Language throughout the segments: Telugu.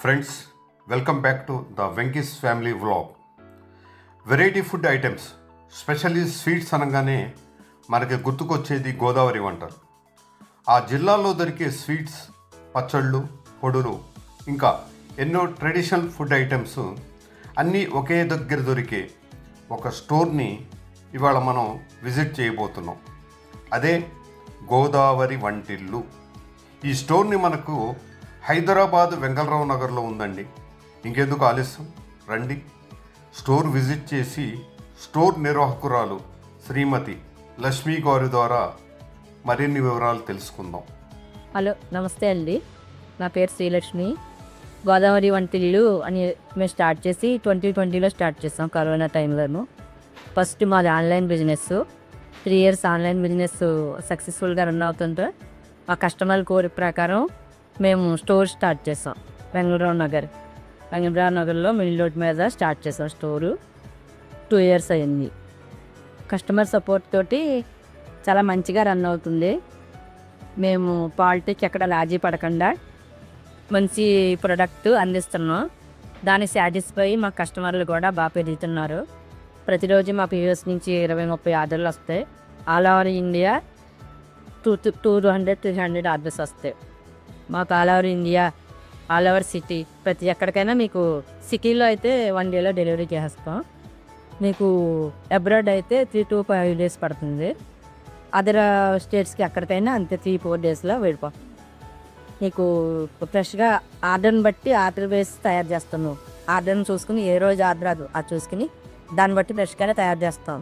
Friends, welcome back to the Venky's family vlog. Variety food items, specially sweets అనగానే మనకి గుర్తుకొచ్చేది గోదావరి వంటలు. ఆ జిల్లాలో దొరికే స్వీట్స్, పచ్చళ్ళు, పొడులు, ఇంకా ఎన్నో ట్రెడిషనల్ ఫుడ్ ఐటమ్స్ అన్నీ ఒకే దగ్గర దొరికే ఒక స్టోర్ని ఇవాళ మనం విజిట్ చేయబోతున్నాం. అదే గోదావరి వంటిల్లు. ఈ స్టోర్ని మనకు హైదరాబాద్ వెంగళరావు నగర్లో ఉందండి. ఇంకెందుకు ఆలస్యం, రండి స్టోర్ విజిట్ చేసి స్టోర్ నిర్వాహకురాలు శ్రీమతి లక్ష్మీ గారి ద్వారా మరిన్ని వివరాలు తెలుసుకుందాం. హలో, నమస్తే అండి. నా పేరు శ్రీలక్ష్మి. గోదావరి వంటిల్లు అని మేము స్టార్ట్ చేసి 2020లో స్టార్ట్ చేస్తాం, కరోనా టైంలోను. ఫస్ట్ మాది online business. 3 years online business సక్సెస్ఫుల్గా రన్ అవుతుంటే మా కస్టమర్ కోరిక ప్రకారం మేము స్టోర్ స్టార్ట్ చేస్తాం. వెంగళరావు నగర్లో మిల్ రోడ్ మీద స్టార్ట్ చేసాం స్టోరు. 2 years అయింది. కస్టమర్ సపోర్ట్ తోటి చాలా మంచిగా రన్ అవుతుంది. మేము క్వాలిటీకి ఎక్కడ రాజీ పడకుండా మంచి ప్రొడక్ట్ అందిస్తున్నాం. దాన్ని సాటిస్ఫై మా కస్టమర్లు కూడా బాగా పెరుగుతున్నారు. ప్రతిరోజు మా పిఎస్ నుంచి 20-30 ఆర్డర్లు వస్తాయి. ఆల్ ఓవర్ ఇండియా 200-300 ఆర్డర్స్ వస్తాయి మాకు. All over India, all over city, ప్రతి ఎక్కడికైనా మీకు సిటీలో అయితే 1 dayలో డెలివరీ చేస్తాం. మీకు అబ్రాడ్ అయితే 3 to 5 days పడుతుంది. అదర్ స్టేట్స్కి ఎక్కడికైనా అంతే 3-4 daysలో వెళ్ళిపోతాం. మీకు ఫ్రెష్గా ఆర్డర్ని బట్టి ఆర్డర్ వేసి తయారు చేస్తాము. ఆర్డర్ని చూసుకుని ఏ రోజు ఆర్డర్ అది చూసుకుని దాన్ని బట్టి ఫ్రెష్గానే తయారు చేస్తాం.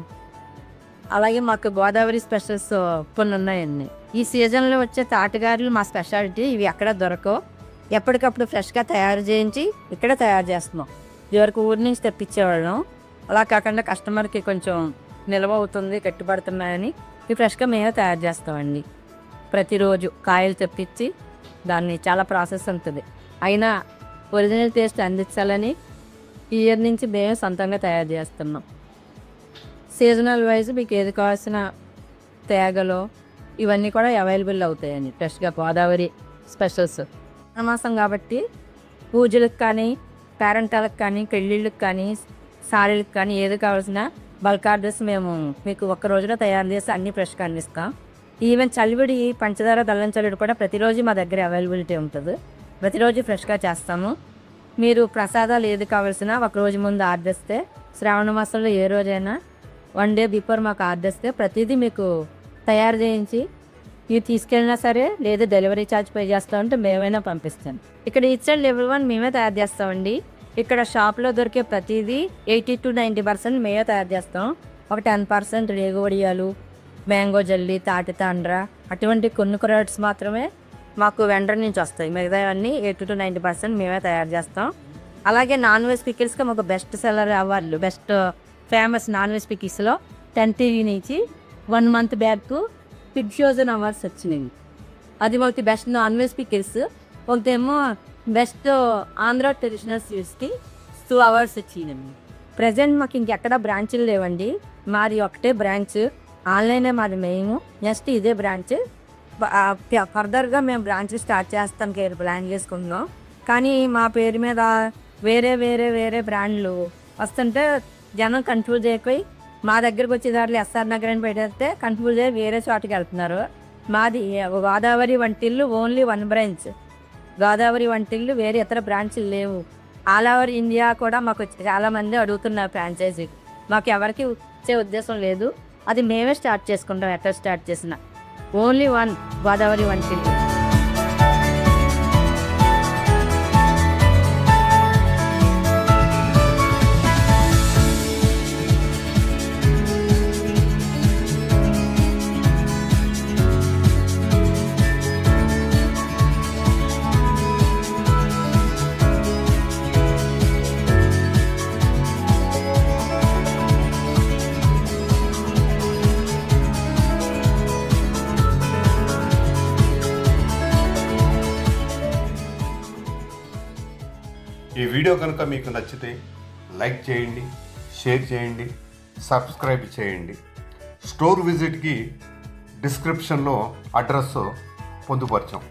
అలాగే మాకు గోదావరి స్పెషల్స్ కొన్ని ఉన్నాయండి. ఈ సీజన్లో వచ్చే తాటగారులు మా స్పెషాలిటీ. ఇవి ఎక్కడ దొరకవు. ఎప్పటికప్పుడు ఫ్రెష్గా తయారు చేయించి ఇక్కడ తయారు చేస్తున్నాం. ఇదివరకు ఊరి నుంచి తెప్పించేవాళ్ళం. అలా కాకుండా కస్టమర్కి కొంచెం నిల్వ అవుతుంది, కట్టుబడుతున్నాయని ఇవి ఫ్రెష్గా మేమే తయారు చేస్తామండి. ప్రతిరోజు కాయలు తెప్పించి దాన్ని చాలా ప్రాసెస్ ఉంటుంది. అయినా ఒరిజినల్ టేస్ట్ అందించాలని ఈ ఇయర్ నుంచి మేమే సొంతంగా తయారు చేస్తున్నాం. సీజనల్ వైజ్ మీకు ఏది కావాల్సిన తేగలో ఇవన్నీ కూడా అవైలబుల్ అవుతాయండి ఫ్రెష్గా. గోదావరి స్పెషల్స్ మాసం కాబట్టి పూజలకు కానీ, పేరెంటాలకు కానీ, పెళ్ళిళ్ళకి కానీ, సారీలకు కానీ ఏది కావాల్సిన బల్క్ ఆర్డర్స్ మేము మీకు ఒక్క రోజులో తయారు చేసి అన్నీ ఫ్రెష్గా అందిస్తాం. ఈవెన్ చలివిడి, పంచదార, బెల్లం చలివిడి కూడా ప్రతిరోజు మా దగ్గర అవైలబిలిటీ ఉంటుంది. ప్రతిరోజు ఫ్రెష్గా చేస్తాము. మీరు ప్రసాదాలు ఏది కావాల్సినా ఒకరోజు ముందు ఆర్డర్ ఇస్తే, శ్రావణ మాసంలో ఏ రోజైనా 1 day బిఫోర్ మాకు ఆర్డర్ ఇస్తే ప్రతిదీ మీకు తయారు చేయించి ఇవి తీసుకెళ్ళినా సరే, లేదా డెలివరీ ఛార్జ్ పే చేస్తామంటే మేమైనా పంపిస్తాం. ఇక్కడ ఈచ్ అండ్ ఎవ్రీ వన్ మేమే తయారు చేస్తామండి. ఇక్కడ షాప్లో దొరికే ప్రతిదీ 80-90% మేమే తయారు చేస్తాం. ఒక 10% రేగు వడియాలు, మ్యాంగో జల్లీ, తాటి తాండ్ర అటువంటి కొన్ని ప్రోడక్ట్స్ మాత్రమే మాకు వెండర్ నుంచి వస్తాయి. మిగతావన్నీ 80-90% మేమే తయారు చేస్తాం. అలాగే నాన్ వెజ్ పికిల్స్గా మాకు బెస్ట్ సెల్లర్ అవార్డులు, బెస్ట్ ఫేమస్ నాన్ వెజ్ పికిల్స్లో 10 TV నుంచి 1 month back big fusion awards వచ్చినాయి. అది మాకు బెస్ట్ నాన్ వెజ్ పికిల్స్. ఒకటేమో బెస్ట్ ఆంధ్ర ట్రెడిషనల్ స్వీట్స్కి 2 awards వచ్చినాయి. ప్రజెంట్ మాకు ఇంకెక్కడ బ్రాంచ్లు లేవండి. మాది ఒకటే బ్రాంచ్, ఆన్లైనే మాది మెయిన్. నెక్స్ట్ ఇదే బ్రాంచ్. ఫర్దర్గా మేము బ్రాంచ్ స్టార్ట్ చేస్తానికి ప్లాన్ చేసుకుంటున్నాం. కానీ మా పేరు మీద వేరే వేరే వేరే బ్రాండ్లు వస్తుంటే జనం కన్ఫ్యూజ్ అయిపోయి మా దగ్గరకు వచ్చేదారులు ఎస్ఆర్ నగర్ అని పెట్టేస్తే కన్ఫ్యూజ్ అయ్యి వేరే చోటుకి వెళ్తున్నారు. మాది గోదావరి వంటిల్లు, ఓన్లీ 1 branch గోదావరి వంటిల్లు. వేరే ఇతర బ్రాంచ్లు లేవు. ఆల్ ఓవర్ ఇండియా కూడా మాకు చాలామంది అడుగుతున్నారు ఫ్రాంచైజీ. మాకు ఎవరికి వచ్చే ఉద్దేశం లేదు. అది మేమే స్టార్ట్ చేసుకుంటాం. ఎక్కడ స్టార్ట్ చేసినా ఓన్లీ 1 గోదావరి వంటిల్లు. ఈ వీడియో కనుక మీకు నచ్చితే లైక్ చేయండి, షేర్ చేయండి, సబ్స్క్రైబ్ చేయండి. స్టోర్ విజిట్కి డిస్క్రిప్షన్లో అడ్రస్ పొందుపరిచాం.